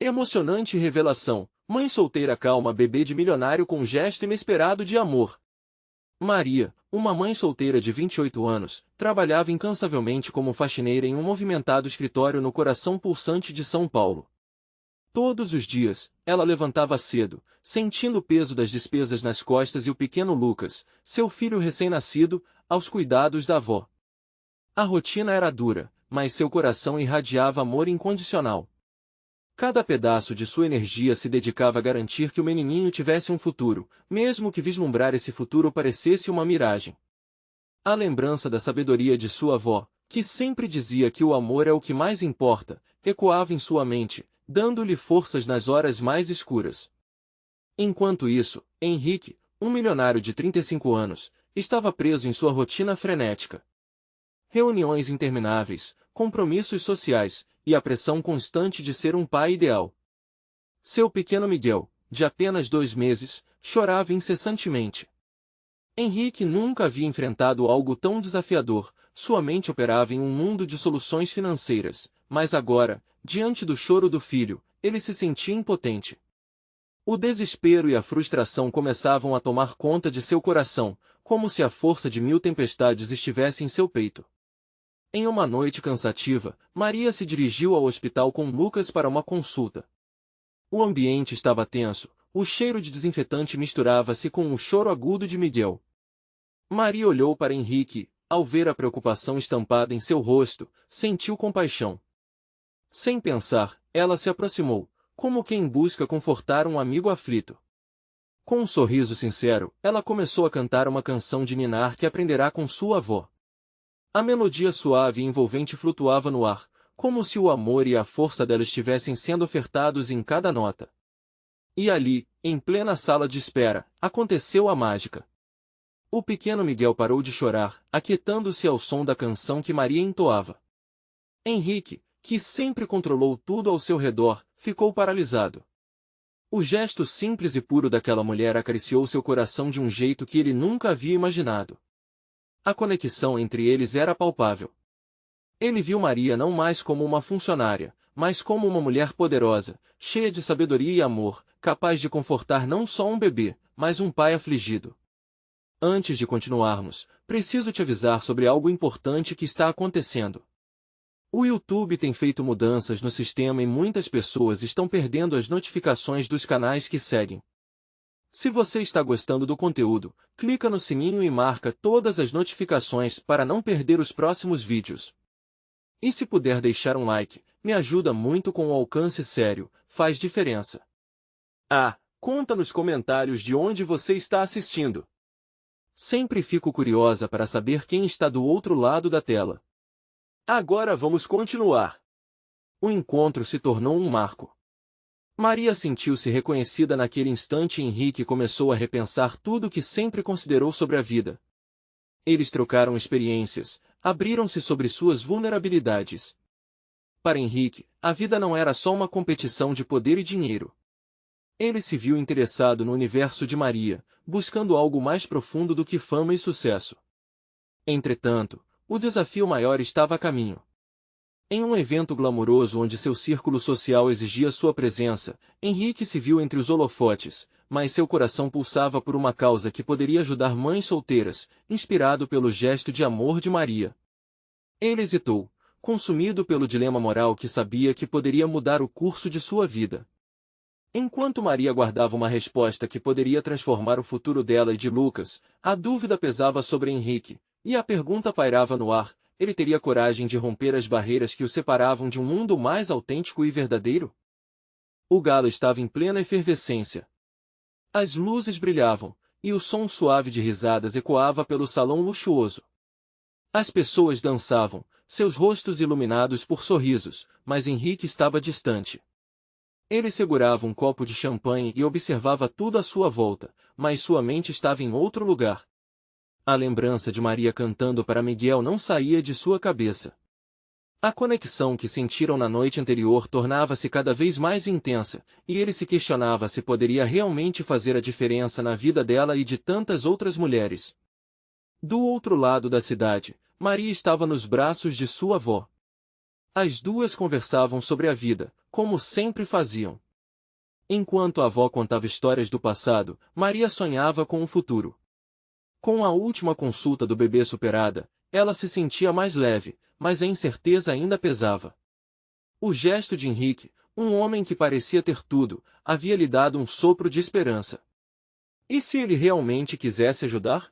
Emocionante revelação. Mãe solteira calma bebê de milionário com gesto inesperado de amor. Maria, uma mãe solteira de 28 anos, trabalhava incansavelmente como faxineira em um movimentado escritório no coração pulsante de São Paulo. Todos os dias, ela levantava cedo, sentindo o peso das despesas nas costas e o pequeno Lucas, seu filho recém-nascido, aos cuidados da avó. A rotina era dura, mas seu coração irradiava amor incondicional. Cada pedaço de sua energia se dedicava a garantir que o menininho tivesse um futuro, mesmo que vislumbrar esse futuro parecesse uma miragem. A lembrança da sabedoria de sua avó, que sempre dizia que o amor é o que mais importa, ecoava em sua mente, dando-lhe forças nas horas mais escuras. Enquanto isso, Henrique, um milionário de 35 anos, estava preso em sua rotina frenética. Reuniões intermináveis, compromissos sociais, e a pressão constante de ser um pai ideal. Seu pequeno Miguel, de apenas 2 meses, chorava incessantemente. Henrique nunca havia enfrentado algo tão desafiador, sua mente operava em um mundo de soluções financeiras, mas agora, diante do choro do filho, ele se sentia impotente. O desespero e a frustração começavam a tomar conta de seu coração, como se a força de 1000 tempestades estivesse em seu peito. Em uma noite cansativa, Maria se dirigiu ao hospital com Lucas para uma consulta. O ambiente estava tenso, o cheiro de desinfetante misturava-se com o choro agudo de Miguel. Maria olhou para Henrique, ao ver a preocupação estampada em seu rosto, sentiu compaixão. Sem pensar, ela se aproximou, como quem busca confortar um amigo aflito. Com um sorriso sincero, ela começou a cantar uma canção de ninar que aprenderá com sua avó. A melodia suave e envolvente flutuava no ar, como se o amor e a força dela estivessem sendo ofertados em cada nota. E ali, em plena sala de espera, aconteceu a mágica. O pequeno Miguel parou de chorar, aquietando-se ao som da canção que Maria entoava. Henrique, que sempre controlou tudo ao seu redor, ficou paralisado. O gesto simples e puro daquela mulher acariciou seu coração de um jeito que ele nunca havia imaginado. A conexão entre eles era palpável. Ele viu Maria não mais como uma funcionária, mas como uma mulher poderosa, cheia de sabedoria e amor, capaz de confortar não só um bebê, mas um pai afligido. Antes de continuarmos, preciso te avisar sobre algo importante que está acontecendo. O YouTube tem feito mudanças no sistema e muitas pessoas estão perdendo as notificações dos canais que seguem. Se você está gostando do conteúdo, clica no sininho e marca todas as notificações para não perder os próximos vídeos. E se puder deixar um like, me ajuda muito com o alcance sério, faz diferença. Conta nos comentários de onde você está assistindo. Sempre fico curiosa para saber quem está do outro lado da tela. Agora vamos continuar. O encontro se tornou um marco. Maria sentiu-se reconhecida naquele instante e Henrique começou a repensar tudo o que sempre considerou sobre a vida. Eles trocaram experiências, abriram-se sobre suas vulnerabilidades. Para Henrique, a vida não era só uma competição de poder e dinheiro. Ele se viu interessado no universo de Maria, buscando algo mais profundo do que fama e sucesso. Entretanto, o desafio maior estava a caminho. Em um evento glamouroso onde seu círculo social exigia sua presença, Henrique se viu entre os holofotes, mas seu coração pulsava por uma causa que poderia ajudar mães solteiras, inspirado pelo gesto de amor de Maria. Ele hesitou, consumido pelo dilema moral que sabia que poderia mudar o curso de sua vida. Enquanto Maria guardava uma resposta que poderia transformar o futuro dela e de Lucas, a dúvida pesava sobre Henrique, e a pergunta pairava no ar: ele teria coragem de romper as barreiras que o separavam de um mundo mais autêntico e verdadeiro? O galo estava em plena efervescência. As luzes brilhavam, e o som suave de risadas ecoava pelo salão luxuoso. As pessoas dançavam, seus rostos iluminados por sorrisos, mas Henrique estava distante. Ele segurava um copo de champanhe e observava tudo à sua volta, mas sua mente estava em outro lugar. A lembrança de Maria cantando para Miguel não saía de sua cabeça. A conexão que sentiram na noite anterior tornava-se cada vez mais intensa, e ele se questionava se poderia realmente fazer a diferença na vida dela e de tantas outras mulheres. Do outro lado da cidade, Maria estava nos braços de sua avó. As duas conversavam sobre a vida, como sempre faziam. Enquanto a avó contava histórias do passado, Maria sonhava com o futuro. Com a última consulta do bebê superada, ela se sentia mais leve, mas a incerteza ainda pesava. O gesto de Henrique, um homem que parecia ter tudo, havia lhe dado um sopro de esperança. E se ele realmente quisesse ajudar?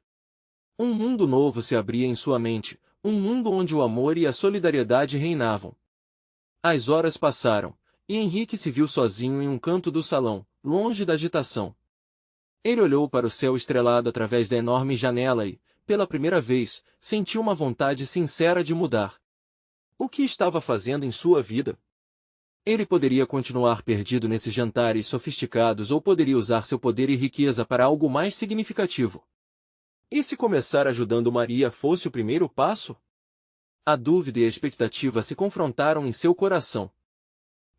Um mundo novo se abria em sua mente, um mundo onde o amor e a solidariedade reinavam. As horas passaram, e Henrique se viu sozinho em um canto do salão, longe da agitação. Ele olhou para o céu estrelado através da enorme janela e, pela primeira vez, sentiu uma vontade sincera de mudar. O que estava fazendo em sua vida? Ele poderia continuar perdido nesses jantares sofisticados ou poderia usar seu poder e riqueza para algo mais significativo. E se começar ajudando Maria fosse o primeiro passo? A dúvida e a expectativa se confrontaram em seu coração.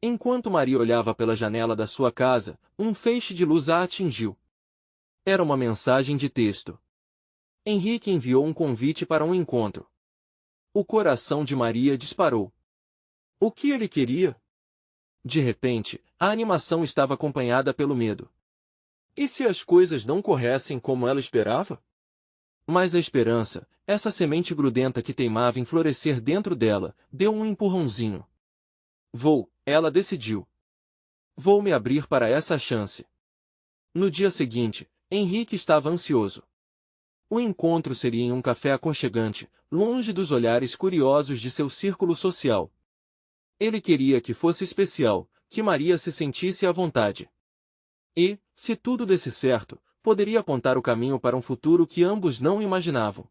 Enquanto Maria olhava pela janela da sua casa, um feixe de luz a atingiu. Era uma mensagem de texto. Henrique enviou um convite para um encontro. O coração de Maria disparou. O que ele queria? De repente, a animação estava acompanhada pelo medo. E se as coisas não corressem como ela esperava? Mas a esperança, essa semente grudenta que teimava em florescer dentro dela, deu um empurrãozinho. Ela decidiu. Vou me abrir para essa chance. No dia seguinte, Henrique estava ansioso. O encontro seria em um café aconchegante, longe dos olhares curiosos de seu círculo social. Ele queria que fosse especial, que Maria se sentisse à vontade. E, se tudo desse certo, poderia apontar o caminho para um futuro que ambos não imaginavam.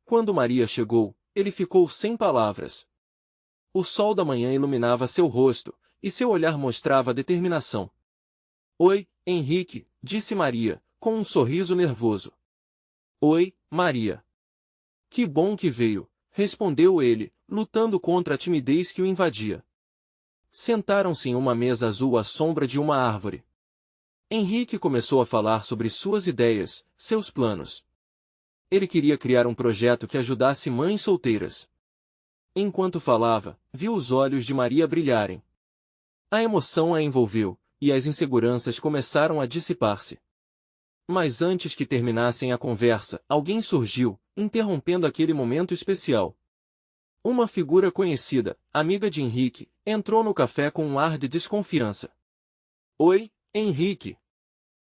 Quando Maria chegou, ele ficou sem palavras. O sol da manhã iluminava seu rosto, e seu olhar mostrava determinação. Oi, Henrique, disse Maria, com um sorriso nervoso. Oi, Maria. Que bom que veio, respondeu ele, lutando contra a timidez que o invadia. Sentaram-se em uma mesa azul à sombra de uma árvore. Henrique começou a falar sobre suas ideias, seus planos. Ele queria criar um projeto que ajudasse mães solteiras. Enquanto falava, viu os olhos de Maria brilharem. A emoção a envolveu, e as inseguranças começaram a dissipar-se. Mas antes que terminassem a conversa, alguém surgiu, interrompendo aquele momento especial. Uma figura conhecida, amiga de Henrique, entrou no café com um ar de desconfiança. Oi, Henrique.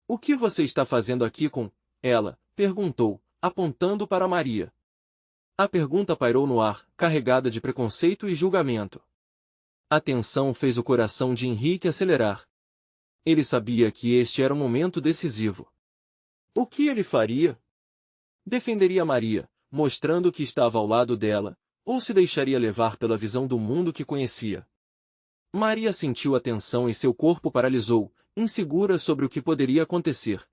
O que você está fazendo aqui com ela? Perguntou, apontando para Maria. A pergunta pairou no ar, carregada de preconceito e julgamento. A tensão fez o coração de Henrique acelerar. Ele sabia que este era um momento decisivo. O que ele faria? Defenderia Maria, mostrando que estava ao lado dela, ou se deixaria levar pela visão do mundo que conhecia? Maria sentiu a tensão e seu corpo paralisou, insegura sobre o que poderia acontecer.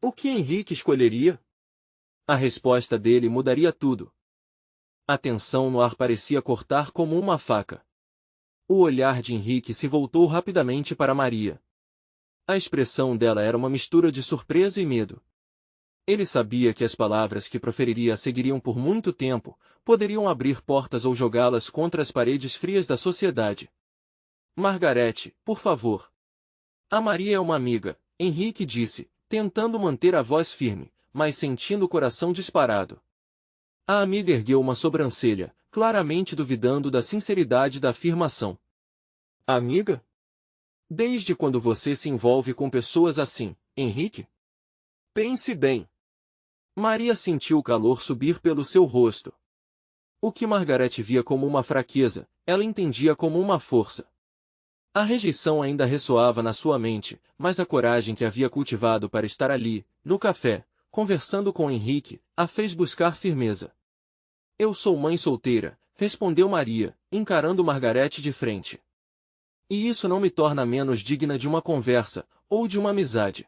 O que Henrique escolheria? A resposta dele mudaria tudo. A tensão no ar parecia cortar como uma faca. O olhar de Henrique se voltou rapidamente para Maria. A expressão dela era uma mistura de surpresa e medo. Ele sabia que as palavras que proferiria seguiriam por muito tempo, poderiam abrir portas ou jogá-las contra as paredes frias da sociedade. Margarete, por favor. A Maria é uma amiga, Henrique disse, tentando manter a voz firme, mas sentindo o coração disparado. A amiga ergueu uma sobrancelha, claramente duvidando da sinceridade da afirmação. Amiga? Desde quando você se envolve com pessoas assim, Henrique? Pense bem. Maria sentiu o calor subir pelo seu rosto. O que Margarete via como uma fraqueza, ela entendia como uma força. A rejeição ainda ressoava na sua mente, mas a coragem que havia cultivado para estar ali, no café, conversando com Henrique, a fez buscar firmeza. Eu sou mãe solteira, respondeu Maria, encarando Margarete de frente. E isso não me torna menos digna de uma conversa, ou de uma amizade.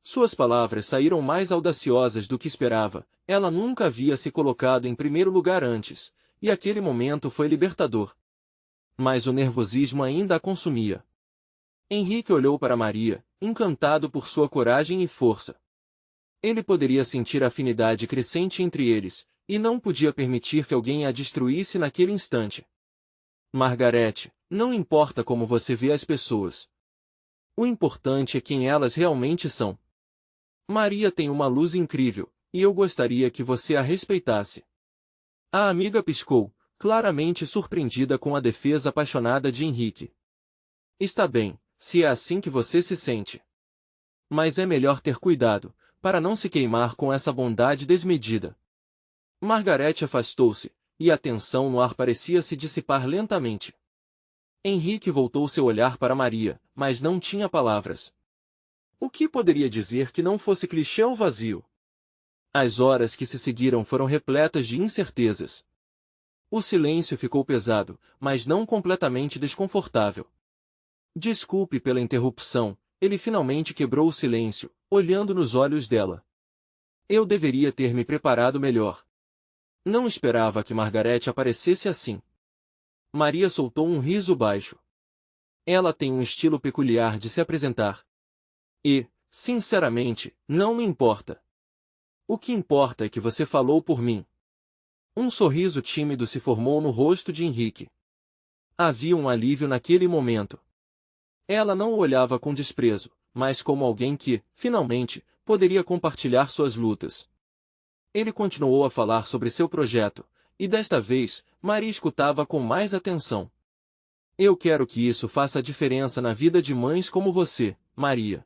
Suas palavras saíram mais audaciosas do que esperava, ela nunca havia se colocado em primeiro lugar antes, e aquele momento foi libertador. Mas o nervosismo ainda a consumia. Henrique olhou para Maria, encantado por sua coragem e força. Ele poderia sentir a afinidade crescente entre eles, e não podia permitir que alguém a destruísse naquele instante. Margarete, não importa como você vê as pessoas. O importante é quem elas realmente são. Maria tem uma luz incrível, e eu gostaria que você a respeitasse. A amiga piscou, claramente surpreendida com a defesa apaixonada de Henrique. Está bem, se é assim que você se sente. Mas é melhor ter cuidado, para não se queimar com essa bondade desmedida. Margarete afastou-se, e a tensão no ar parecia se dissipar lentamente. Henrique voltou seu olhar para Maria, mas não tinha palavras. O que poderia dizer que não fosse clichê ou vazio? As horas que se seguiram foram repletas de incertezas. O silêncio ficou pesado, mas não completamente desconfortável. Desculpe pela interrupção, ele finalmente quebrou o silêncio, olhando nos olhos dela. Eu deveria ter me preparado melhor. Não esperava que Margarete aparecesse assim. Maria soltou um riso baixo. Ela tem um estilo peculiar de se apresentar. E, sinceramente, não me importa. O que importa é que você falou por mim. Um sorriso tímido se formou no rosto de Henrique. Havia um alívio naquele momento. Ela não o olhava com desprezo, mas como alguém que, finalmente, poderia compartilhar suas lutas. Ele continuou a falar sobre seu projeto, e desta vez, Maria escutava com mais atenção. Eu quero que isso faça a diferença na vida de mães como você, Maria.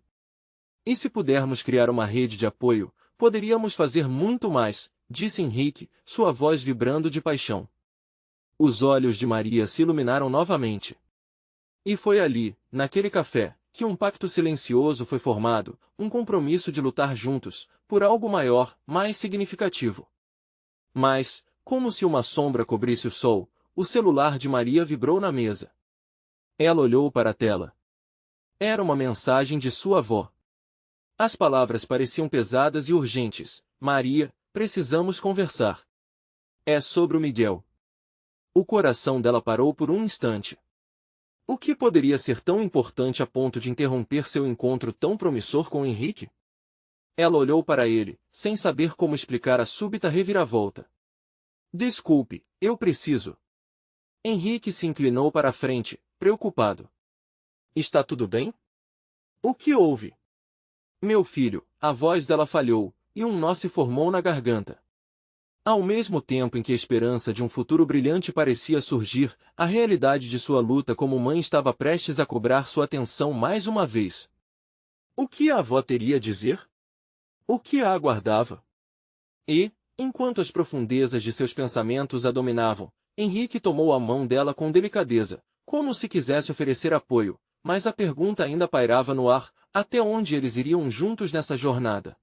E se pudermos criar uma rede de apoio, poderíamos fazer muito mais, disse Henrique, sua voz vibrando de paixão. Os olhos de Maria se iluminaram novamente. E foi ali, naquele café, que um pacto silencioso foi formado, um compromisso de lutar juntos, por algo maior, mais significativo. Mas, como se uma sombra cobrisse o sol, o celular de Maria vibrou na mesa. Ela olhou para a tela. Era uma mensagem de sua avó. As palavras pareciam pesadas e urgentes. Maria, precisamos conversar. É sobre o Miguel. O coração dela parou por um instante. O que poderia ser tão importante a ponto de interromper seu encontro tão promissor com Henrique? Ela olhou para ele, sem saber como explicar a súbita reviravolta. Desculpe, eu preciso. Henrique se inclinou para a frente, preocupado. Está tudo bem? O que houve? Meu filho, a voz dela falhou, e um nó se formou na garganta. Ao mesmo tempo em que a esperança de um futuro brilhante parecia surgir, a realidade de sua luta como mãe estava prestes a cobrar sua atenção mais uma vez. O que a avó teria a dizer? O que a aguardava? E, enquanto as profundezas de seus pensamentos a dominavam, Henrique tomou a mão dela com delicadeza, como se quisesse oferecer apoio, mas a pergunta ainda pairava no ar, até onde eles iriam juntos nessa jornada.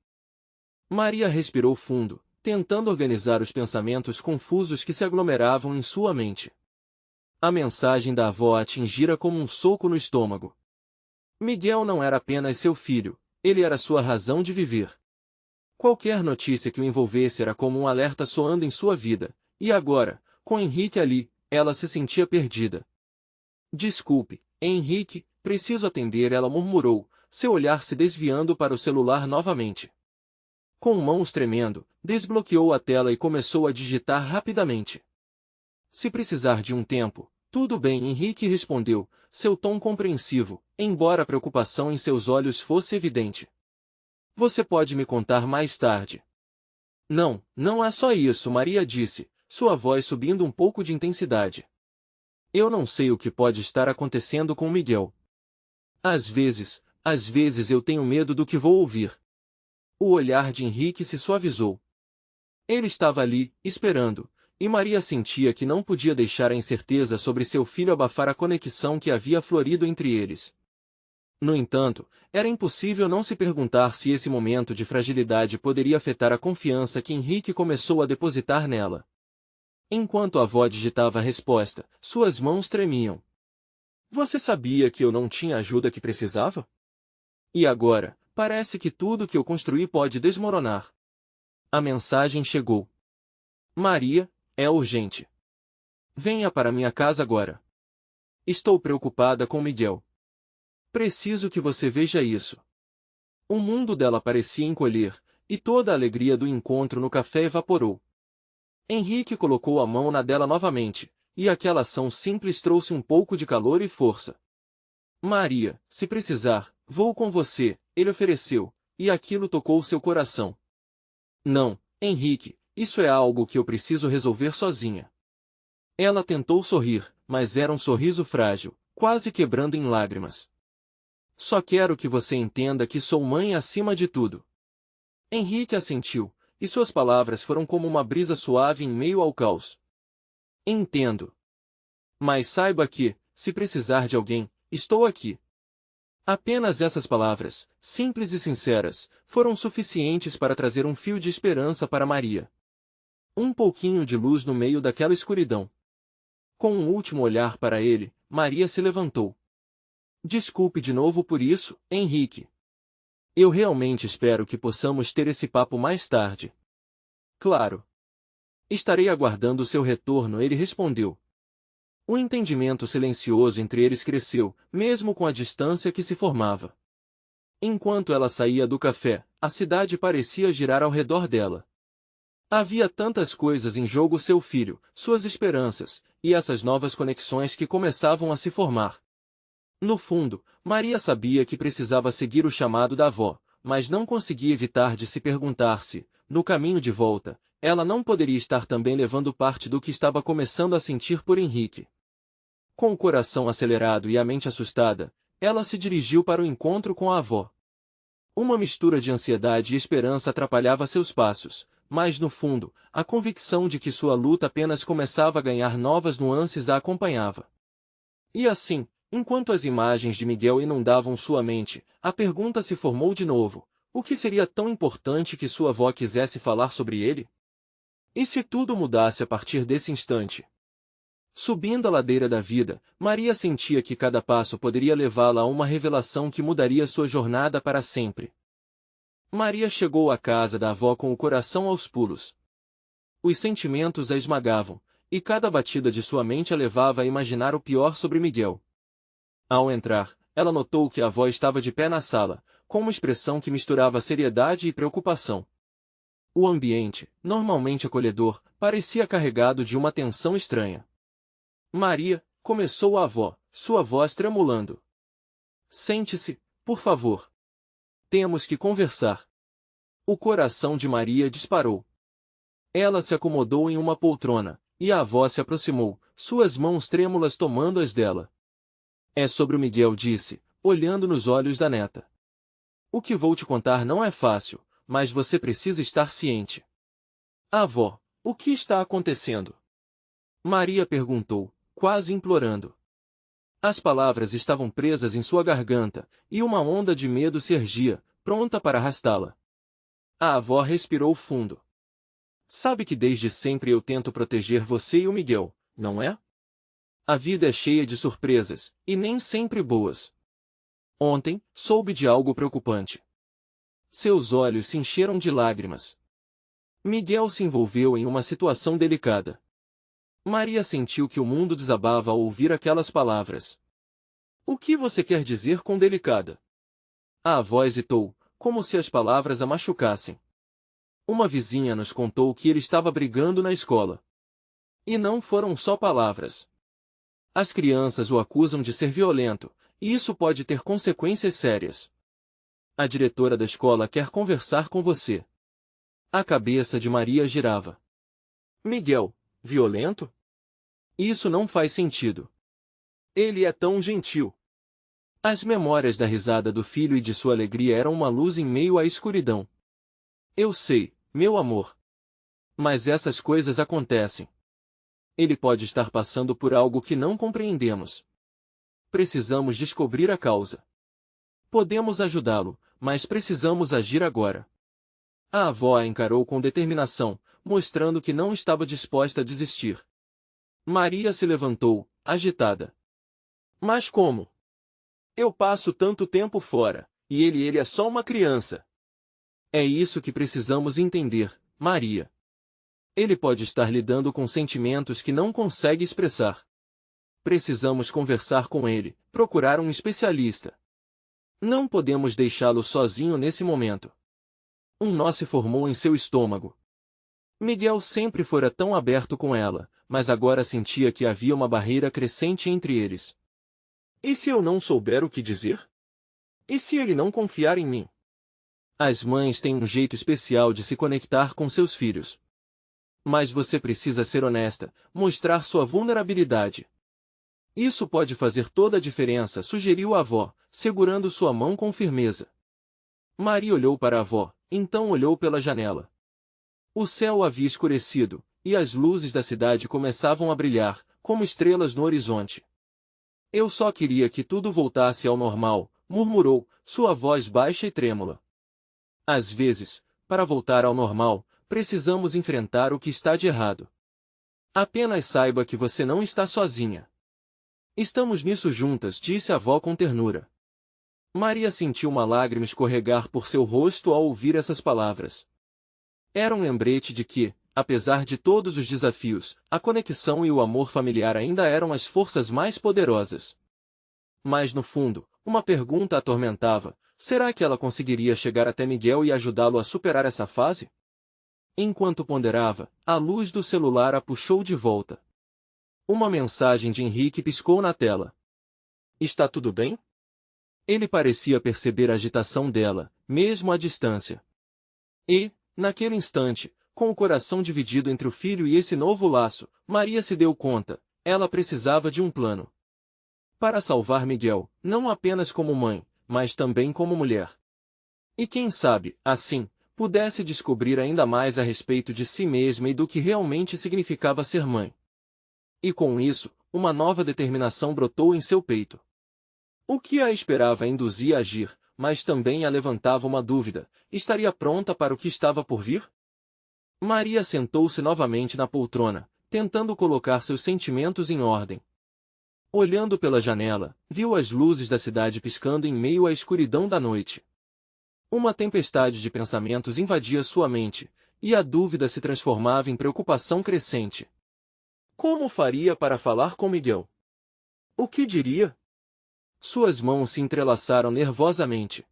Maria respirou fundo, tentando organizar os pensamentos confusos que se aglomeravam em sua mente. A mensagem da avó a atingira como um soco no estômago. Miguel não era apenas seu filho, ele era sua razão de viver. Qualquer notícia que o envolvesse era como um alerta soando em sua vida, e agora, com Henrique ali, ela se sentia perdida. Desculpe, Henrique, preciso atender, ela murmurou, seu olhar se desviando para o celular novamente. Com mãos tremendo, desbloqueou a tela e começou a digitar rapidamente. Se precisar de um tempo, tudo bem, Henrique respondeu, seu tom compreensivo, embora a preocupação em seus olhos fosse evidente. Você pode me contar mais tarde. Não, não é só isso, Maria disse, sua voz subindo um pouco de intensidade. Eu não sei o que pode estar acontecendo com Miguel. Às vezes eu tenho medo do que vou ouvir. O olhar de Henrique se suavizou. Ele estava ali, esperando, e Maria sentia que não podia deixar a incerteza sobre seu filho abafar a conexão que havia florido entre eles. No entanto, era impossível não se perguntar se esse momento de fragilidade poderia afetar a confiança que Henrique começou a depositar nela. Enquanto a avó digitava a resposta, suas mãos tremiam. Você sabia que eu não tinha a ajuda que precisava? E agora, parece que tudo que eu construí pode desmoronar. A mensagem chegou. Maria, é urgente. Venha para minha casa agora. Estou preocupada com Miguel. Preciso que você veja isso. O mundo dela parecia encolher, e toda a alegria do encontro no café evaporou. Henrique colocou a mão na dela novamente, e aquela ação simples trouxe um pouco de calor e força. Maria, se precisar, vou com você, ele ofereceu, e aquilo tocou seu coração. Não, Henrique, isso é algo que eu preciso resolver sozinha. Ela tentou sorrir, mas era um sorriso frágil, quase quebrando em lágrimas. Só quero que você entenda que sou mãe acima de tudo. Henrique assentiu, e suas palavras foram como uma brisa suave em meio ao caos. Entendo. Mas saiba que, se precisar de alguém, estou aqui. Apenas essas palavras, simples e sinceras, foram suficientes para trazer um fio de esperança para Maria. Um pouquinho de luz no meio daquela escuridão. Com um último olhar para ele, Maria se levantou. Desculpe de novo por isso, Henrique. Eu realmente espero que possamos ter esse papo mais tarde. Claro. Estarei aguardando seu retorno, ele respondeu. O entendimento silencioso entre eles cresceu, mesmo com a distância que se formava. Enquanto ela saía do café, a cidade parecia girar ao redor dela. Havia tantas coisas em jogo: seu filho, suas esperanças, e essas novas conexões que começavam a se formar. No fundo, Maria sabia que precisava seguir o chamado da avó, mas não conseguia evitar de se perguntar se, no caminho de volta, ela não poderia estar também levando parte do que estava começando a sentir por Henrique. Com o coração acelerado e a mente assustada, ela se dirigiu para o encontro com a avó. Uma mistura de ansiedade e esperança atrapalhava seus passos, mas no fundo, a convicção de que sua luta apenas começava a ganhar novas nuances a acompanhava. E assim, enquanto as imagens de Miguel inundavam sua mente, a pergunta se formou de novo: o que seria tão importante que sua avó quisesse falar sobre ele? E se tudo mudasse a partir desse instante? Subindo a ladeira da vida, Maria sentia que cada passo poderia levá-la a uma revelação que mudaria sua jornada para sempre. Maria chegou à casa da avó com o coração aos pulos. Os sentimentos a esmagavam, e cada batida de sua mente a levava a imaginar o pior sobre Miguel. Ao entrar, ela notou que a avó estava de pé na sala, com uma expressão que misturava seriedade e preocupação. O ambiente, normalmente acolhedor, parecia carregado de uma tensão estranha. Maria, começou a avó, sua voz tremulando. Sente-se, por favor. Temos que conversar. O coração de Maria disparou. Ela se acomodou em uma poltrona, e a avó se aproximou, suas mãos trêmulas tomando as dela. É sobre o Miguel, disse, olhando nos olhos da neta. O que vou te contar não é fácil, mas você precisa estar ciente. Avó, o que está acontecendo? Maria perguntou, quase implorando. As palavras estavam presas em sua garganta, e uma onda de medo se erguia, pronta para arrastá-la. A avó respirou fundo. Sabe que desde sempre eu tento proteger você e o Miguel, não é? A vida é cheia de surpresas, e nem sempre boas. Ontem, soube de algo preocupante. Seus olhos se encheram de lágrimas. Miguel se envolveu em uma situação delicada. Maria sentiu que o mundo desabava ao ouvir aquelas palavras. O que você quer dizer com delicada? A avó hesitou, como se as palavras a machucassem. Uma vizinha nos contou que ele estava brigando na escola. E não foram só palavras. As crianças o acusam de ser violento, e isso pode ter consequências sérias. A diretora da escola quer conversar com você. A cabeça de Maria girava. Miguel, violento? Isso não faz sentido. Ele é tão gentil. As memórias da risada do filho e de sua alegria eram uma luz em meio à escuridão. Eu sei, meu amor. Mas essas coisas acontecem. Ele pode estar passando por algo que não compreendemos. Precisamos descobrir a causa. Podemos ajudá-lo, mas precisamos agir agora. A avó a encarou com determinação, mostrando que não estava disposta a desistir. Maria se levantou, agitada. Mas como? Eu passo tanto tempo fora, e ele é só uma criança. É isso que precisamos entender, Maria. Ele pode estar lidando com sentimentos que não consegue expressar. Precisamos conversar com ele, procurar um especialista. Não podemos deixá-lo sozinho nesse momento. Um nó se formou em seu estômago. Miguel sempre fora tão aberto com ela, mas agora sentia que havia uma barreira crescente entre eles. E se eu não souber o que dizer? E se ele não confiar em mim? As mães têm um jeito especial de se conectar com seus filhos. Mas você precisa ser honesta, mostrar sua vulnerabilidade. Isso pode fazer toda a diferença, sugeriu a avó, segurando sua mão com firmeza. Maria olhou para a avó, então olhou pela janela. O céu havia escurecido, e as luzes da cidade começavam a brilhar, como estrelas no horizonte. Eu só queria que tudo voltasse ao normal, murmurou, sua voz baixa e trêmula. Às vezes, para voltar ao normal, precisamos enfrentar o que está de errado. Apenas saiba que você não está sozinha. Estamos nisso juntas, disse a avó com ternura. Maria sentiu uma lágrima escorregar por seu rosto ao ouvir essas palavras. Era um lembrete de que, apesar de todos os desafios, a conexão e o amor familiar ainda eram as forças mais poderosas. Mas no fundo, uma pergunta a atormentava: será que ela conseguiria chegar até Miguel e ajudá-lo a superar essa fase? Enquanto ponderava, a luz do celular a puxou de volta. Uma mensagem de Henrique piscou na tela. Está tudo bem? Ele parecia perceber a agitação dela, mesmo à distância. E, naquele instante, com o coração dividido entre o filho e esse novo laço, Maria se deu conta, ela precisava de um plano. Para salvar Miguel, não apenas como mãe, mas também como mulher. E quem sabe, assim, pudesse descobrir ainda mais a respeito de si mesma e do que realmente significava ser mãe. E com isso, uma nova determinação brotou em seu peito. O que a esperava a induzir a agir, mas também a levantava uma dúvida: estaria pronta para o que estava por vir? Maria sentou-se novamente na poltrona, tentando colocar seus sentimentos em ordem. Olhando pela janela, viu as luzes da cidade piscando em meio à escuridão da noite. Uma tempestade de pensamentos invadia sua mente, e a dúvida se transformava em preocupação crescente. Como faria para falar com Miguel? O que diria? Suas mãos se entrelaçaram nervosamente.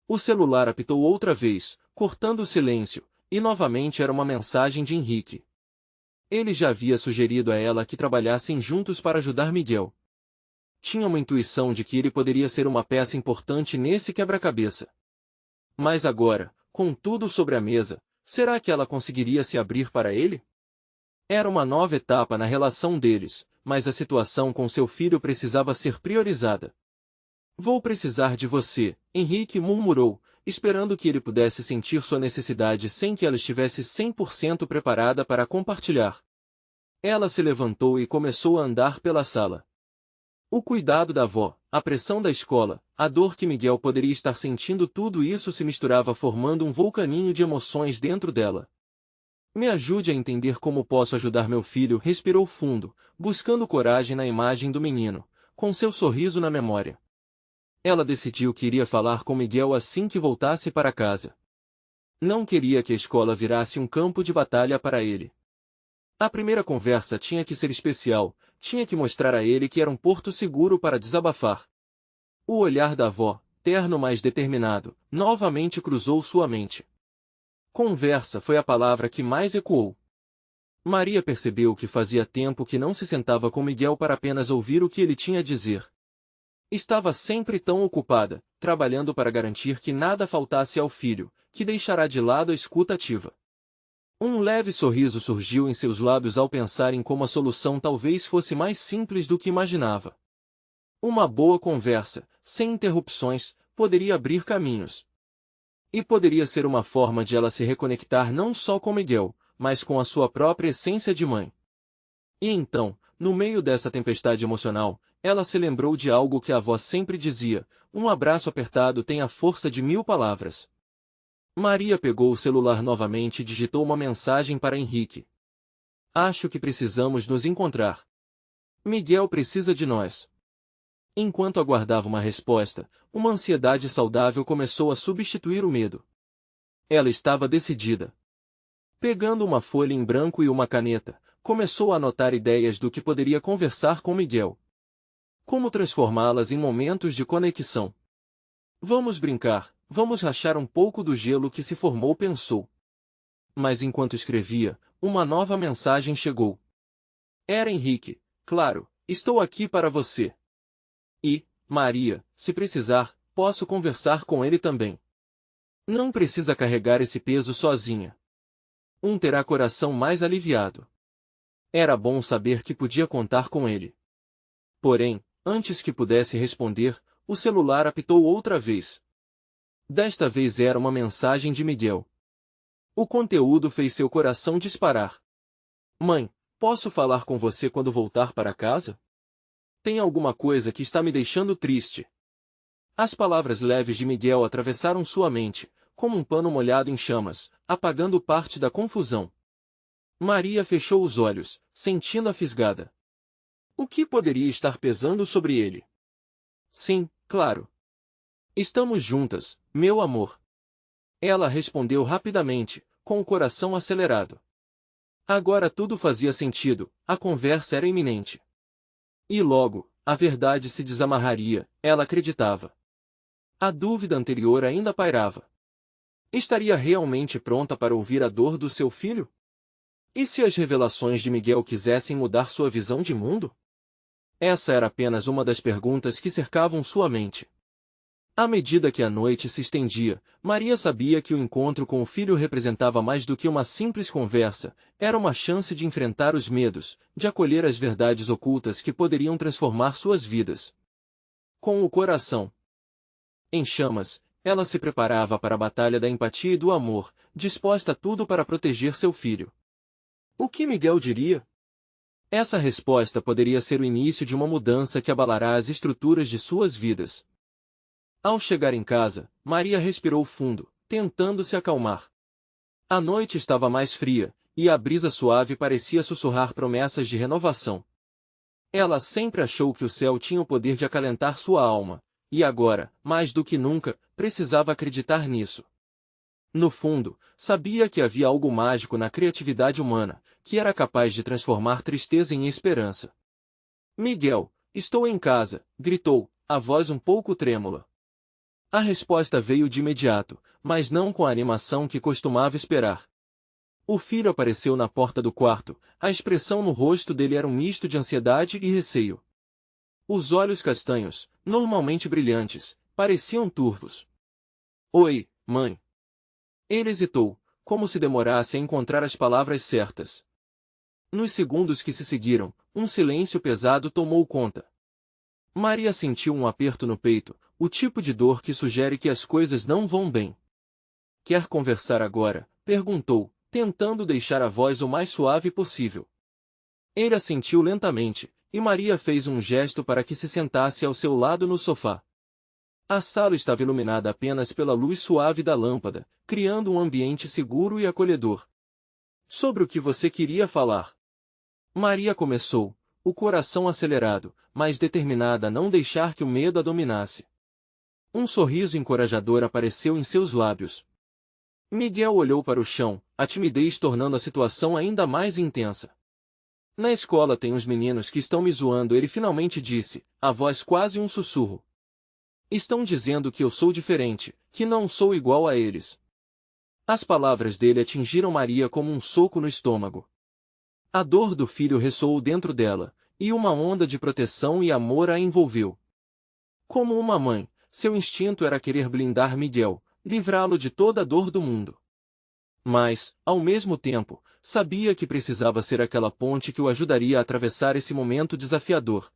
O celular apitou outra vez, cortando o silêncio, e novamente era uma mensagem de Henrique. Ele já havia sugerido a ela que trabalhassem juntos para ajudar Miguel. Tinha uma intuição de que ele poderia ser uma peça importante nesse quebra-cabeça. Mas agora, com tudo sobre a mesa, será que ela conseguiria se abrir para ele? Era uma nova etapa na relação deles, mas a situação com seu filho precisava ser priorizada. Vou precisar de você, Henrique murmurou, esperando que ele pudesse sentir sua necessidade sem que ela estivesse 100% preparada para compartilhar. Ela se levantou e começou a andar pela sala. O cuidado da avó, a pressão da escola, a dor que Miguel poderia estar sentindo, tudo isso se misturava formando um vulcaninho de emoções dentro dela. Me ajude a entender como posso ajudar meu filho, respirou fundo, buscando coragem na imagem do menino, com seu sorriso na memória. Ela decidiu que iria falar com Miguel assim que voltasse para casa. Não queria que a escola virasse um campo de batalha para ele. A primeira conversa tinha que ser especial, tinha que mostrar a ele que era um porto seguro para desabafar. O olhar da avó, terno mas determinado, novamente cruzou sua mente. Conversa foi a palavra que mais ecoou. Maria percebeu que fazia tempo que não se sentava com Miguel para apenas ouvir o que ele tinha a dizer. Estava sempre tão ocupada, trabalhando para garantir que nada faltasse ao filho, que deixará de lado a escuta ativa. Um leve sorriso surgiu em seus lábios ao pensar em como a solução talvez fosse mais simples do que imaginava. Uma boa conversa, sem interrupções, poderia abrir caminhos. E poderia ser uma forma de ela se reconectar não só com Miguel, mas com a sua própria essência de mãe. E então, no meio dessa tempestade emocional, ela se lembrou de algo que a avó sempre dizia: um abraço apertado tem a força de 1000 palavras. Maria pegou o celular novamente e digitou uma mensagem para Henrique. Acho que precisamos nos encontrar. Miguel precisa de nós. Enquanto aguardava uma resposta, uma ansiedade saudável começou a substituir o medo. Ela estava decidida. Pegando uma folha em branco e uma caneta, começou a anotar ideias do que poderia conversar com Miguel. Como transformá-las em momentos de conexão. Vamos brincar, vamos rachar um pouco do gelo que se formou, pensou. Mas enquanto escrevia, uma nova mensagem chegou. Era Henrique. Claro, estou aqui para você. E, Maria, se precisar, posso conversar com ele também. Não precisa carregar esse peso sozinha. Terá coração mais aliviado. Era bom saber que podia contar com ele. Porém, antes que pudesse responder, o celular apitou outra vez. Desta vez era uma mensagem de Miguel. O conteúdo fez seu coração disparar. Mãe, posso falar com você quando voltar para casa? Tem alguma coisa que está me deixando triste. As palavras leves de Miguel atravessaram sua mente, como um pano molhado em chamas, apagando parte da confusão. Maria fechou os olhos, sentindo a fisgada. O que poderia estar pesando sobre ele? Sim, claro. Estamos juntas, meu amor. Ela respondeu rapidamente, com o coração acelerado. Agora tudo fazia sentido, a conversa era iminente. E logo, a verdade se desamarraria, ela acreditava. A dúvida anterior ainda pairava. Estaria realmente pronta para ouvir a dor do seu filho? E se as revelações de Miguel quisessem mudar sua visão de mundo? Essa era apenas uma das perguntas que cercavam sua mente. À medida que a noite se estendia, Maria sabia que o encontro com o filho representava mais do que uma simples conversa, era uma chance de enfrentar os medos, de acolher as verdades ocultas que poderiam transformar suas vidas. Com o coração em chamas, ela se preparava para a batalha da empatia e do amor, disposta a tudo para proteger seu filho. O que Miguel diria? Essa resposta poderia ser o início de uma mudança que abalará as estruturas de suas vidas. Ao chegar em casa, Maria respirou fundo, tentando se acalmar. A noite estava mais fria, e a brisa suave parecia sussurrar promessas de renovação. Ela sempre achou que o céu tinha o poder de acalentar sua alma, e agora, mais do que nunca, precisava acreditar nisso. No fundo, sabia que havia algo mágico na criatividade humana, que era capaz de transformar tristeza em esperança. Miguel, estou em casa, gritou, a voz um pouco trêmula. A resposta veio de imediato, mas não com a animação que costumava esperar. O filho apareceu na porta do quarto, a expressão no rosto dele era um misto de ansiedade e receio. Os olhos castanhos, normalmente brilhantes, pareciam turvos. Oi, mãe. Ele hesitou, como se demorasse a encontrar as palavras certas. Nos segundos que se seguiram, um silêncio pesado tomou conta. Maria sentiu um aperto no peito, o tipo de dor que sugere que as coisas não vão bem. Quer conversar agora? Perguntou, tentando deixar a voz o mais suave possível. Ele assentiu lentamente, e Maria fez um gesto para que se sentasse ao seu lado no sofá. A sala estava iluminada apenas pela luz suave da lâmpada, criando um ambiente seguro e acolhedor. Sobre o que você queria falar? Maria começou, o coração acelerado, mas determinada a não deixar que o medo a dominasse. Um sorriso encorajador apareceu em seus lábios. Miguel olhou para o chão, a timidez tornando a situação ainda mais intensa. Na escola tem uns meninos que estão me zoando, ele finalmente disse, a voz quase um sussurro. Estão dizendo que eu sou diferente, que não sou igual a eles. As palavras dele atingiram Maria como um soco no estômago. A dor do filho ressoou dentro dela, e uma onda de proteção e amor a envolveu. Como uma mãe, seu instinto era querer blindar Miguel, livrá-lo de toda a dor do mundo. Mas, ao mesmo tempo, sabia que precisava ser aquela ponte que o ajudaria a atravessar esse momento desafiador.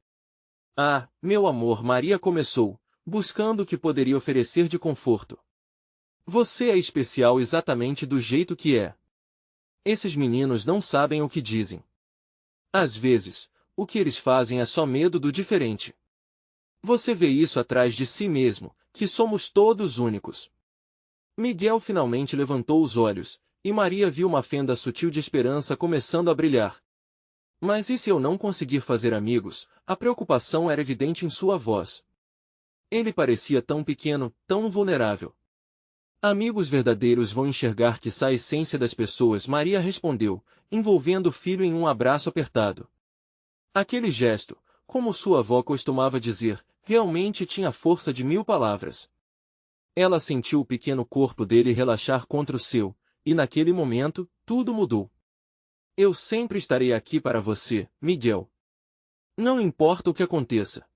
Ah, meu amor, Maria começou, buscando o que poderia oferecer de conforto. Você é especial exatamente do jeito que é. Esses meninos não sabem o que dizem. Às vezes, o que eles fazem é só medo do diferente. Você vê isso atrás de si mesmo, que somos todos únicos. Miguel finalmente levantou os olhos, e Maria viu uma fenda sutil de esperança começando a brilhar. Mas e se eu não conseguir fazer amigos? A preocupação era evidente em sua voz. Ele parecia tão pequeno, tão vulnerável. Amigos verdadeiros vão enxergar que a essência das pessoas, Maria respondeu, envolvendo o filho em um abraço apertado. Aquele gesto, como sua avó costumava dizer, realmente tinha a força de 1000 palavras. Ela sentiu o pequeno corpo dele relaxar contra o seu, e naquele momento, tudo mudou. Eu sempre estarei aqui para você, Miguel. Não importa o que aconteça.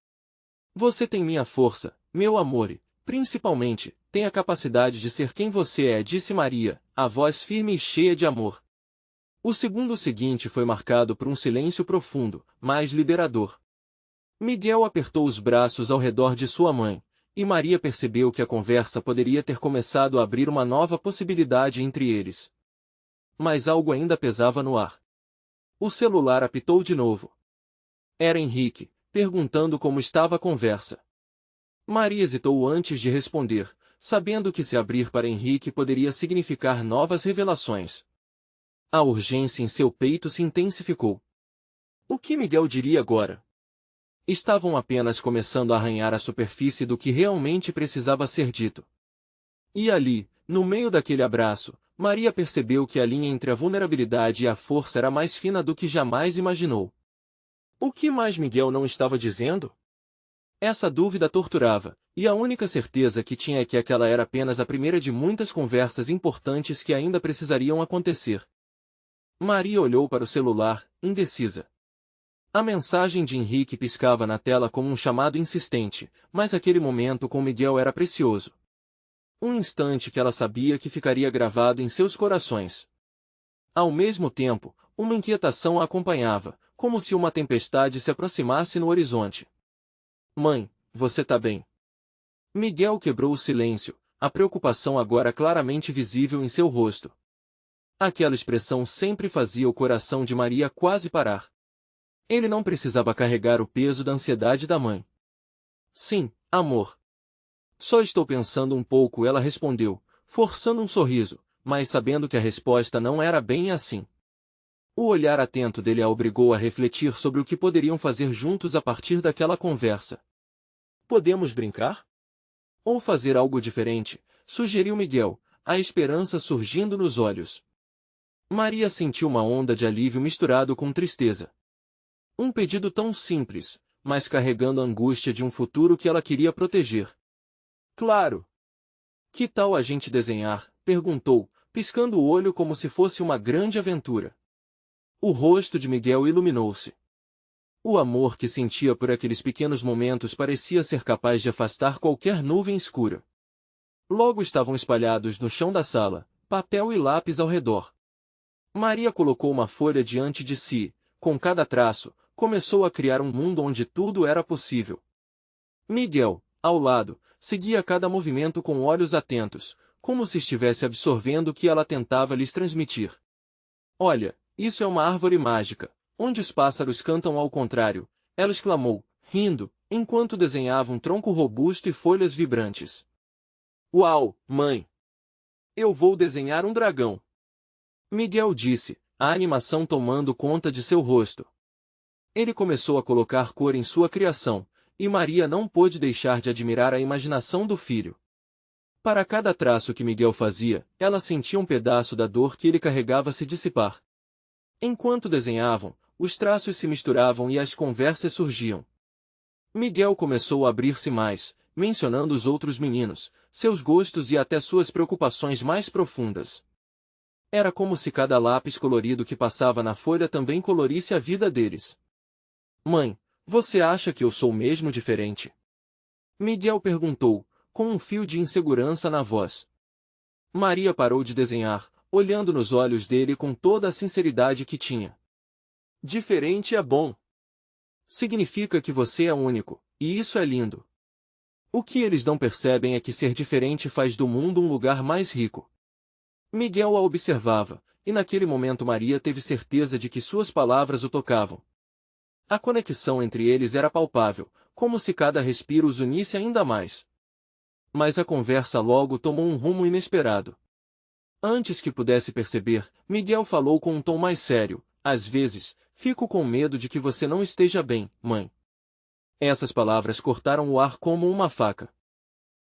Você tem minha força, meu amor e, principalmente, tem a capacidade de ser quem você é, disse Maria, a voz firme e cheia de amor. O segundo seguinte foi marcado por um silêncio profundo, mas liberador. Miguel apertou os braços ao redor de sua mãe, e Maria percebeu que a conversa poderia ter começado a abrir uma nova possibilidade entre eles. Mas algo ainda pesava no ar. O celular apitou de novo. Era Henrique, perguntando como estava a conversa. Maria hesitou antes de responder, sabendo que se abrir para Henrique poderia significar novas revelações. A urgência em seu peito se intensificou. O que Miguel diria agora? Estavam apenas começando a arranhar a superfície do que realmente precisava ser dito. E ali, no meio daquele abraço, Maria percebeu que a linha entre a vulnerabilidade e a força era mais fina do que jamais imaginou. O que mais Miguel não estava dizendo? Essa dúvida torturava, e a única certeza que tinha é que aquela era apenas a primeira de muitas conversas importantes que ainda precisariam acontecer. Maria olhou para o celular, indecisa. A mensagem de Henrique piscava na tela como um chamado insistente, mas aquele momento com Miguel era precioso. Um instante que ela sabia que ficaria gravado em seus corações. Ao mesmo tempo, uma inquietação a acompanhava, como se uma tempestade se aproximasse no horizonte. Mãe, você tá bem? Miguel quebrou o silêncio, a preocupação agora claramente visível em seu rosto. Aquela expressão sempre fazia o coração de Maria quase parar. Ele não precisava carregar o peso da ansiedade da mãe. Sim, amor. Só estou pensando um pouco, ela respondeu, forçando um sorriso, mas sabendo que a resposta não era bem assim. O olhar atento dele a obrigou a refletir sobre o que poderiam fazer juntos a partir daquela conversa. Podemos brincar? Ou fazer algo diferente, sugeriu Miguel, a esperança surgindo nos olhos. Maria sentiu uma onda de alívio misturado com tristeza. Um pedido tão simples, mas carregando a angústia de um futuro que ela queria proteger. Claro! Que tal a gente desenhar? Perguntou, piscando o olho como se fosse uma grande aventura. O rosto de Miguel iluminou-se. O amor que sentia por aqueles pequenos momentos parecia ser capaz de afastar qualquer nuvem escura. Logo estavam espalhados no chão da sala, papel e lápis ao redor. Maria colocou uma folha diante de si, com cada traço, começou a criar um mundo onde tudo era possível. Miguel, ao lado, seguia cada movimento com olhos atentos, como se estivesse absorvendo o que ela tentava lhes transmitir. Olha, isso é uma árvore mágica, onde os pássaros cantam ao contrário, ela exclamou, rindo, enquanto desenhava um tronco robusto e folhas vibrantes. Uau, mãe! Eu vou desenhar um dragão! Miguel disse, a animação tomando conta de seu rosto. Ele começou a colocar cor em sua criação, e Maria não pôde deixar de admirar a imaginação do filho. Para cada traço que Miguel fazia, ela sentia um pedaço da dor que ele carregava se dissipar. Enquanto desenhavam, os traços se misturavam e as conversas surgiam. Miguel começou a abrir-se mais, mencionando os outros meninos, seus gostos e até suas preocupações mais profundas. Era como se cada lápis colorido que passava na folha também colorisse a vida deles. Mãe, você acha que eu sou mesmo diferente? Miguel perguntou, com um fio de insegurança na voz. Maria parou de desenhar, olhando nos olhos dele com toda a sinceridade que tinha. Diferente é bom. Significa que você é único, e isso é lindo. O que eles não percebem é que ser diferente faz do mundo um lugar mais rico. Miguel a observava, e naquele momento Maria teve certeza de que suas palavras o tocavam. A conexão entre eles era palpável, como se cada respiro os unisse ainda mais. Mas a conversa logo tomou um rumo inesperado. Antes que pudesse perceber, Miguel falou com um tom mais sério, às vezes, fico com medo de que você não esteja bem, mãe. Essas palavras cortaram o ar como uma faca.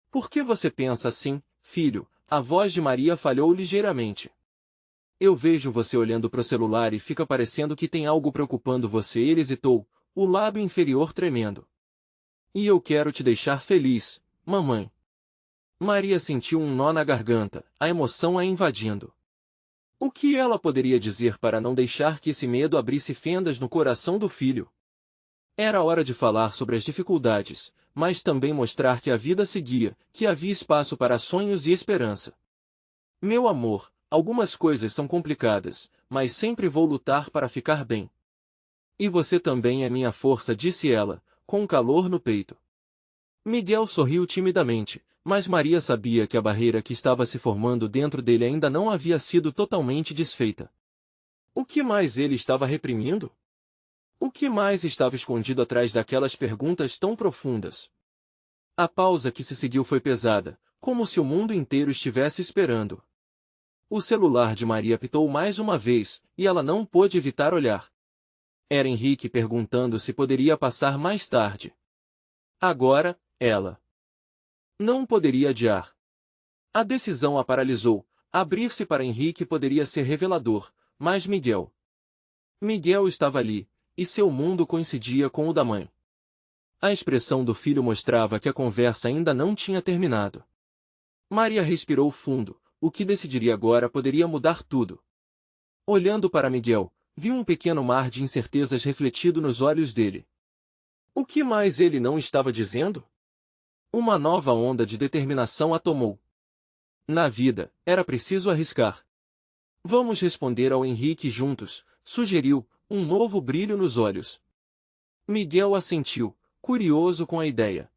Por que você pensa assim, filho? A voz de Maria falhou ligeiramente. Eu vejo você olhando pro celular e fica parecendo que tem algo preocupando você. Ele hesitou, o lábio inferior tremendo. E eu quero te deixar feliz, mamãe. Maria sentiu um nó na garganta, a emoção a invadindo. O que ela poderia dizer para não deixar que esse medo abrisse fendas no coração do filho? Era hora de falar sobre as dificuldades, mas também mostrar que a vida seguia, que havia espaço para sonhos e esperança. Meu amor, algumas coisas são complicadas, mas sempre vou lutar para ficar bem. E você também é minha força, disse ela, com um calor no peito. Miguel sorriu timidamente, mas Maria sabia que a barreira que estava se formando dentro dele ainda não havia sido totalmente desfeita. O que mais ele estava reprimindo? O que mais estava escondido atrás daquelas perguntas tão profundas? A pausa que se seguiu foi pesada, como se o mundo inteiro estivesse esperando. O celular de Maria apitou mais uma vez, e ela não pôde evitar olhar. Era Henrique perguntando se poderia passar mais tarde. Agora, ela não poderia adiar. A decisão a paralisou. Abrir-se para Henrique poderia ser revelador, mas Miguel estava ali, e seu mundo coincidia com o da mãe. A expressão do filho mostrava que a conversa ainda não tinha terminado. Maria respirou fundo. O que decidiria agora poderia mudar tudo. Olhando para Miguel, viu um pequeno mar de incertezas refletido nos olhos dele. O que mais ele não estava dizendo? Uma nova onda de determinação a tomou. Na vida, era preciso arriscar. Vamos responder ao Henrique juntos, sugeriu, um novo brilho nos olhos. Miguel assentiu, curioso com a ideia.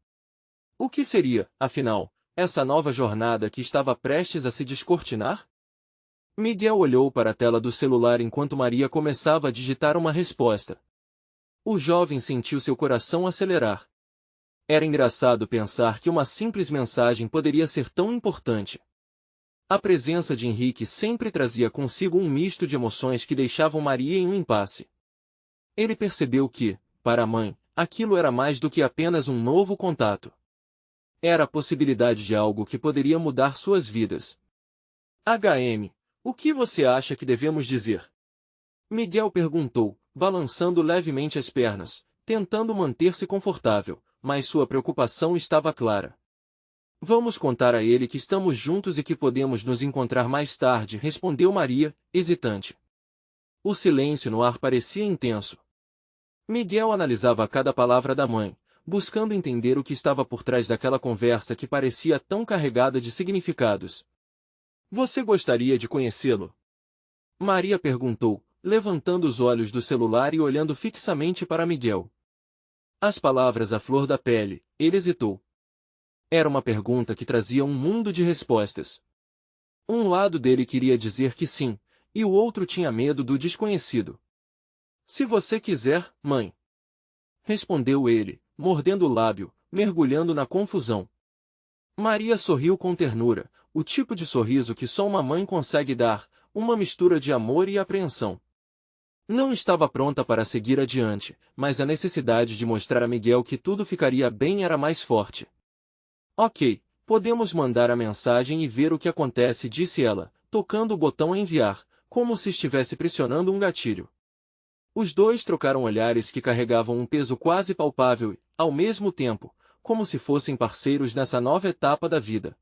O que seria, afinal, essa nova jornada que estava prestes a se descortinar? Miguel olhou para a tela do celular enquanto Maria começava a digitar uma resposta. O jovem sentiu seu coração acelerar. Era engraçado pensar que uma simples mensagem poderia ser tão importante. A presença de Henrique sempre trazia consigo um misto de emoções que deixavam Maria em um impasse. Ele percebeu que, para a mãe, aquilo era mais do que apenas um novo contato. Era a possibilidade de algo que poderia mudar suas vidas. HM, o que você acha que devemos dizer? Miguel perguntou, balançando levemente as pernas, tentando manter-se confortável, mas sua preocupação estava clara. Vamos contar a ele que estamos juntos e que podemos nos encontrar mais tarde, respondeu Maria, hesitante. O silêncio no ar parecia intenso. Miguel analisava cada palavra da mãe, buscando entender o que estava por trás daquela conversa que parecia tão carregada de significados. Você gostaria de conhecê-lo? Maria perguntou, levantando os olhos do celular e olhando fixamente para Miguel. As palavras à flor da pele, ele hesitou. Era uma pergunta que trazia um mundo de respostas. Um lado dele queria dizer que sim, e o outro tinha medo do desconhecido. Se você quiser, mãe. Respondeu ele, mordendo o lábio, mergulhando na confusão. Maria sorriu com ternura, o tipo de sorriso que só uma mãe consegue dar, uma mistura de amor e apreensão. Não estava pronta para seguir adiante, mas a necessidade de mostrar a Miguel que tudo ficaria bem era mais forte. Ok, podemos mandar a mensagem e ver o que acontece, disse ela, tocando o botão enviar, como se estivesse pressionando um gatilho. Os dois trocaram olhares que carregavam um peso quase palpável e, ao mesmo tempo, como se fossem parceiros nessa nova etapa da vida.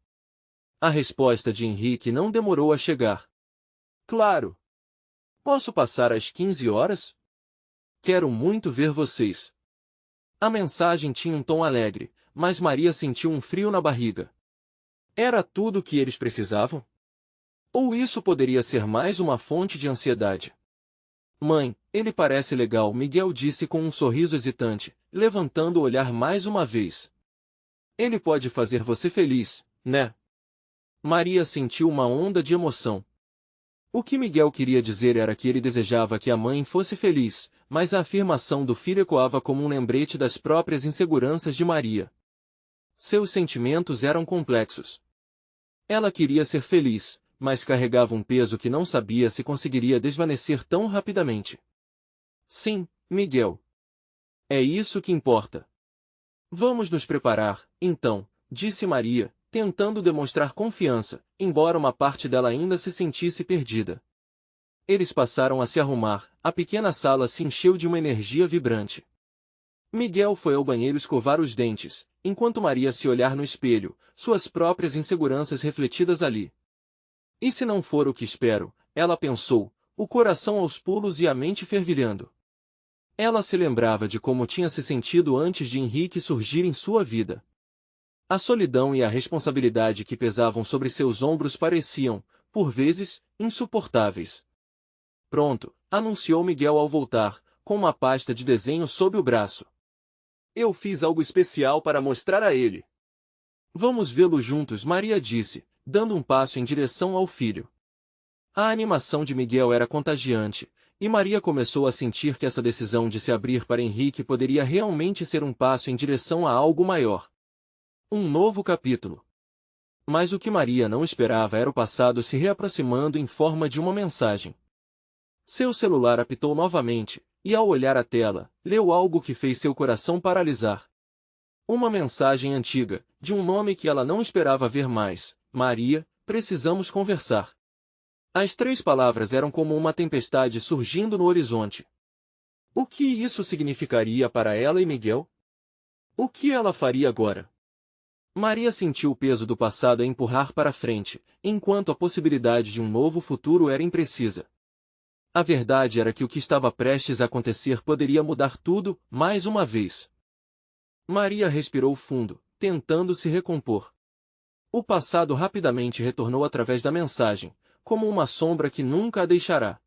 A resposta de Henrique não demorou a chegar. Claro. Posso passar às 15 horas? Quero muito ver vocês. A mensagem tinha um tom alegre, mas Maria sentiu um frio na barriga. Era tudo o que eles precisavam? Ou isso poderia ser mais uma fonte de ansiedade? Mãe, ele parece legal, Miguel disse com um sorriso hesitante, levantando o olhar mais uma vez. Ele pode fazer você feliz, né? Maria sentiu uma onda de emoção. O que Miguel queria dizer era que ele desejava que a mãe fosse feliz, mas a afirmação do filho ecoava como um lembrete das próprias inseguranças de Maria. Seus sentimentos eram complexos. Ela queria ser feliz, mas carregava um peso que não sabia se conseguiria desvanecer tão rapidamente. Sim, Miguel. É isso que importa. Vamos nos preparar, então, disse Maria, tentando demonstrar confiança, embora uma parte dela ainda se sentisse perdida. Eles passaram a se arrumar, a pequena sala se encheu de uma energia vibrante. Miguel foi ao banheiro escovar os dentes, enquanto Maria se olhar no espelho, suas próprias inseguranças refletidas ali. E se não for o que espero, ela pensou, o coração aos pulos e a mente fervilhando. Ela se lembrava de como tinha se sentido antes de Henrique surgir em sua vida. A solidão e a responsabilidade que pesavam sobre seus ombros pareciam, por vezes, insuportáveis. Pronto, anunciou Miguel ao voltar, com uma pasta de desenho sob o braço. Eu fiz algo especial para mostrar a ele. Vamos vê-lo juntos, Maria disse, dando um passo em direção ao filho. A animação de Miguel era contagiante, e Maria começou a sentir que essa decisão de se abrir para Henrique poderia realmente ser um passo em direção a algo maior. Um novo capítulo. Mas o que Maria não esperava era o passado se reaproximando em forma de uma mensagem. Seu celular apitou novamente, e ao olhar a tela, leu algo que fez seu coração paralisar. Uma mensagem antiga, de um nome que ela não esperava ver mais. Maria, precisamos conversar. As 3 palavras eram como uma tempestade surgindo no horizonte. O que isso significaria para ela e Miguel? O que ela faria agora? Maria sentiu o peso do passado a empurrar para frente, enquanto a possibilidade de um novo futuro era imprecisa. A verdade era que o que estava prestes a acontecer poderia mudar tudo, mais uma vez. Maria respirou fundo, tentando se recompor. O passado rapidamente retornou através da mensagem, como uma sombra que nunca a deixará.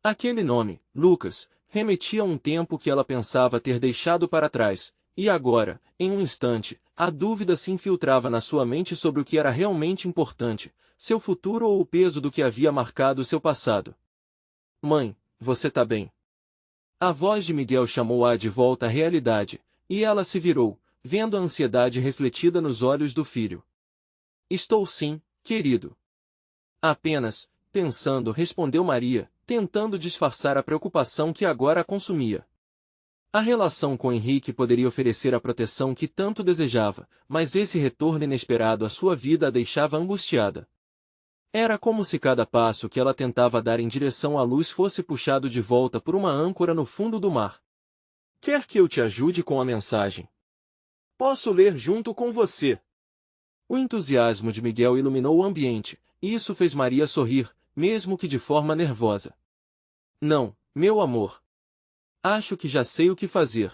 Aquele nome, Lucas, remetia a um tempo que ela pensava ter deixado para trás, e agora, em um instante, a dúvida se infiltrava na sua mente sobre o que era realmente importante, seu futuro ou o peso do que havia marcado seu passado. Mãe, você tá bem? A voz de Miguel chamou-a de volta à realidade, e ela se virou, vendo a ansiedade refletida nos olhos do filho. Estou sim, querido. Apenas, pensando, respondeu Maria, tentando disfarçar a preocupação que agora a consumia. A relação com Henrique poderia oferecer a proteção que tanto desejava, mas esse retorno inesperado à sua vida a deixava angustiada. Era como se cada passo que ela tentava dar em direção à luz fosse puxado de volta por uma âncora no fundo do mar. Quer que eu te ajude com a mensagem? Posso ler junto com você. O entusiasmo de Miguel iluminou o ambiente, e isso fez Maria sorrir, mesmo que de forma nervosa. Não, meu amor. Acho que já sei o que fazer.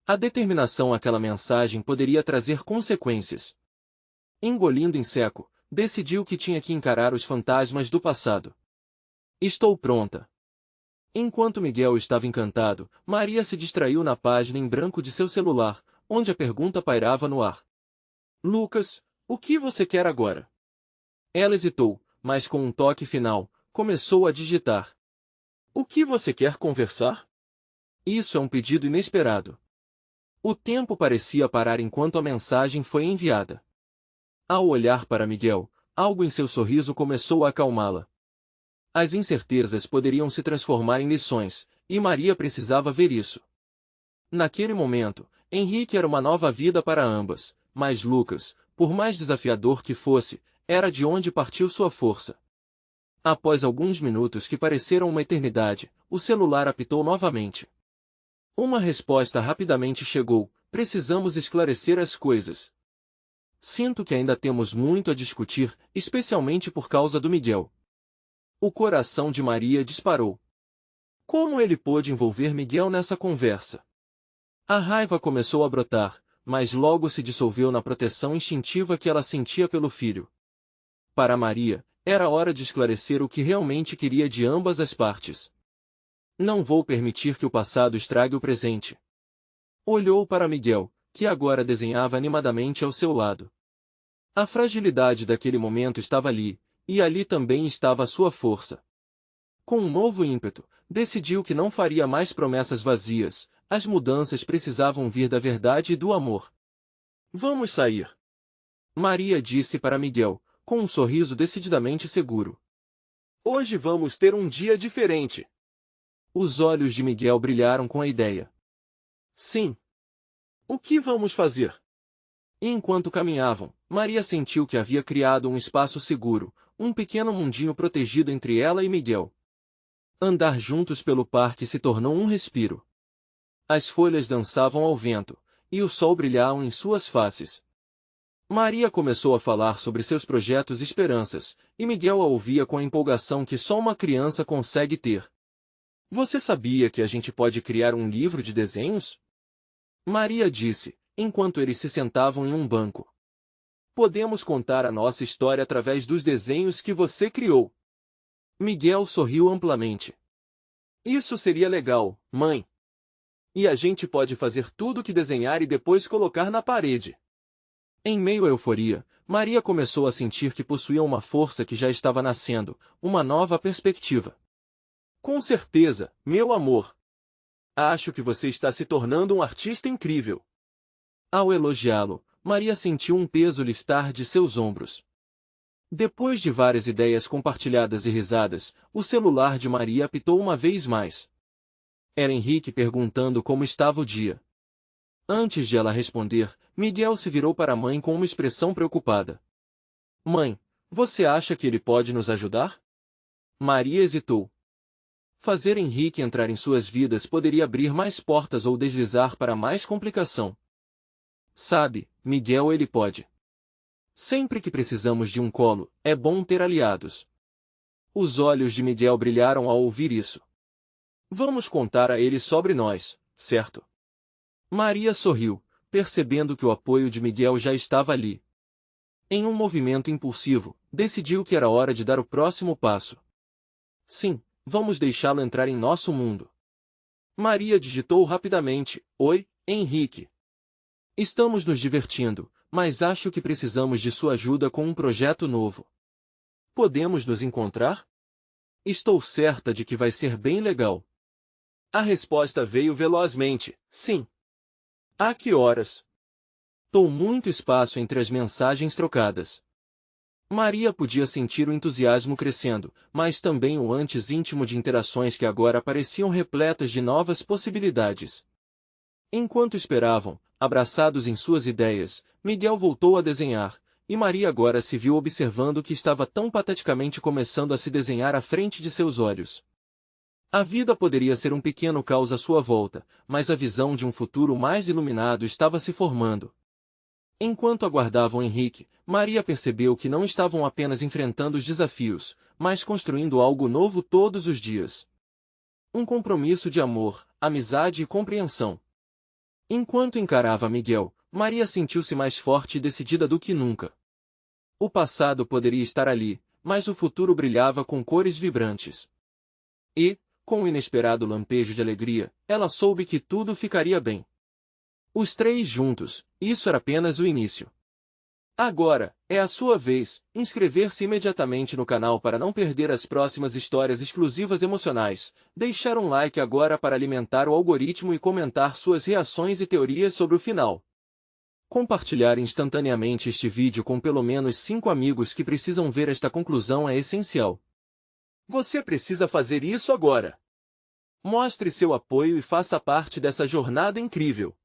A determinação àquela mensagem poderia trazer consequências. Engolindo em seco, decidiu que tinha que encarar os fantasmas do passado. Estou pronta. Enquanto Miguel estava encantado, Maria se distraiu na página em branco de seu celular, onde a pergunta pairava no ar. Lucas, o que você quer agora? Ela hesitou, mas com um toque final, começou a digitar. O que você quer conversar? Isso é um pedido inesperado. O tempo parecia parar enquanto a mensagem foi enviada. Ao olhar para Miguel, algo em seu sorriso começou a acalmá-la. As incertezas poderiam se transformar em lições, e Maria precisava ver isso. Naquele momento, Henrique era uma nova vida para ambas, mas Lucas, por mais desafiador que fosse, era de onde partiu sua força. Após alguns minutos que pareceram uma eternidade, o celular apitou novamente. Uma resposta rapidamente chegou: precisamos esclarecer as coisas. Sinto que ainda temos muito a discutir, especialmente por causa do Miguel. O coração de Maria disparou. Como ele pôde envolver Miguel nessa conversa? A raiva começou a brotar, mas logo se dissolveu na proteção instintiva que ela sentia pelo filho. Para Maria, era hora de esclarecer o que realmente queria de ambas as partes. Não vou permitir que o passado estrague o presente. Olhou para Miguel, que agora desenhava animadamente ao seu lado. A fragilidade daquele momento estava ali, e ali também estava a sua força. Com um novo ímpeto, decidiu que não faria mais promessas vazias, as mudanças precisavam vir da verdade e do amor. Vamos sair. Maria disse para Miguel, com um sorriso decididamente seguro. Hoje vamos ter um dia diferente. Os olhos de Miguel brilharam com a ideia. Sim. O que vamos fazer? Enquanto caminhavam, Maria sentiu que havia criado um espaço seguro, um pequeno mundinho protegido entre ela e Miguel. Andar juntos pelo parque se tornou um respiro. As folhas dançavam ao vento, e o sol brilhava em suas faces. Maria começou a falar sobre seus projetos e esperanças, e Miguel a ouvia com a empolgação que só uma criança consegue ter. Você sabia que a gente pode criar um livro de desenhos? Maria disse, enquanto eles se sentavam em um banco. Podemos contar a nossa história através dos desenhos que você criou. Miguel sorriu amplamente. Isso seria legal, mãe. E a gente pode fazer tudo que desenhar e depois colocar na parede. Em meio à euforia, Maria começou a sentir que possuía uma força que já estava nascendo, uma nova perspectiva. Com certeza, meu amor. Acho que você está se tornando um artista incrível. Ao elogiá-lo, Maria sentiu um peso liftar de seus ombros. Depois de várias ideias compartilhadas e risadas, o celular de Maria apitou uma vez mais. Era Henrique perguntando como estava o dia. Antes de ela responder, Miguel se virou para a mãe com uma expressão preocupada. Mãe, você acha que ele pode nos ajudar? Maria hesitou. Fazer Henrique entrar em suas vidas poderia abrir mais portas ou deslizar para mais complicação. Sabe, Miguel, ele pode. Sempre que precisamos de um colo, é bom ter aliados. Os olhos de Miguel brilharam ao ouvir isso. Vamos contar a ele sobre nós, certo? Maria sorriu, percebendo que o apoio de Miguel já estava ali. Em um movimento impulsivo, decidiu que era hora de dar o próximo passo. Sim, vamos deixá-lo entrar em nosso mundo. Maria digitou rapidamente, Oi, Henrique. Estamos nos divertindo, mas acho que precisamos de sua ajuda com um projeto novo. Podemos nos encontrar? Estou certa de que vai ser bem legal. A resposta veio velozmente, sim. A que horas? Tô muito espaço entre as mensagens trocadas. Maria podia sentir o entusiasmo crescendo, mas também o antes íntimo de interações que agora pareciam repletas de novas possibilidades. Enquanto esperavam, abraçados em suas ideias, Miguel voltou a desenhar, e Maria agora se viu observando o que estava tão pateticamente começando a se desenhar à frente de seus olhos. A vida poderia ser um pequeno caos à sua volta, mas a visão de um futuro mais iluminado estava se formando. Enquanto aguardavam Henrique, Maria percebeu que não estavam apenas enfrentando os desafios, mas construindo algo novo todos os dias. Um compromisso de amor, amizade e compreensão. Enquanto encarava Miguel, Maria sentiu-se mais forte e decidida do que nunca. O passado poderia estar ali, mas o futuro brilhava com cores vibrantes. E, com um inesperado lampejo de alegria, ela soube que tudo ficaria bem. Os três juntos, isso era apenas o início. Agora, é a sua vez, inscrever-se imediatamente no canal para não perder as próximas histórias exclusivas emocionais, deixar um like agora para alimentar o algoritmo e comentar suas reações e teorias sobre o final. Compartilhar instantaneamente este vídeo com pelo menos 5 amigos que precisam ver esta conclusão é essencial. Você precisa fazer isso agora. Mostre seu apoio e faça parte dessa jornada incrível.